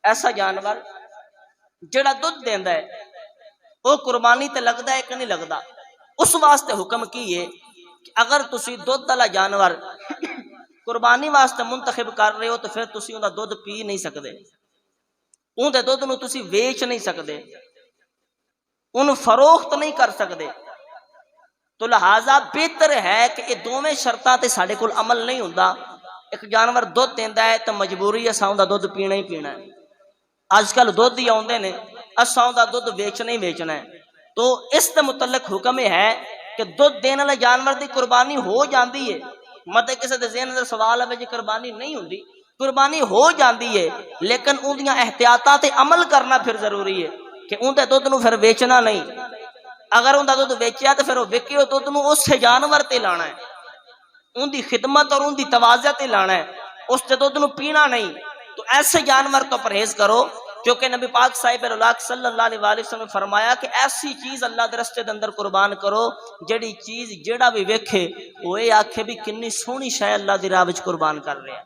ऐसा जानवर जिहड़ा दुध देंदा है वो कुर्बानी ते लगदा है कि नहीं लगदा। उस वास्ते हुक्म की है कि अगर तुसी दुध वाला जानवर कुर्बानी वास्ते मुंतखब कर रहे हो तो फिर तुसी उहदा दुध पी नहीं सकते, उहदे दुध नूं तुसी वेच नहीं सकते, उन्हें फरोख्त नहीं कर सकते। तो लिहाजा बेहतर है कि ये दोवें शर्तां ते साडे कोल अमल नहीं हुंदा। एक जानवर दुध देंदा है तो मजबूरी असां उहदा दुध पीना ही पीना है। अजकल दुध ही आउंदे ने, असां उहदा दुध बेचना ही बेचना है। तो इस दे मुतल्लक हुक्म यह है कि दुध देने वाले जानवर की कुर्बानी हो जाती है। मतलब किसी के ज़हन अंदर सवाल है जी कुर्बानी नहीं होंदी, कुर्बानी हो जाती है, लेकिन उहदियां एहतियातां ते अमल करना फिर जरूरी है कि उहदे दुध नूं फिर बेचना नहीं। अगर उनका दुध बेचिया तो फिर वो विके दुध नूं उस जानवर ते लाना है, उनकी खिदमत और उनकी तवाज़ा ते लाना है, उस दुध नूं पीना नहीं। तो ऐसे जानवर तो परहेज करो, क्योंकि नबी पाक साहिब सल्लल्लाहु अलैहि वसल्लम ने फरमाया कि ऐसी चीज़ अल्लाह के रस्ते के अंदर कुर्बान करो जिहड़ी चीज़ जेड़ा भी वेखे वो ये आखे भी कितनी सोहनी शै अल्लाह दी राह विच कुर्बान कर रहे हैं।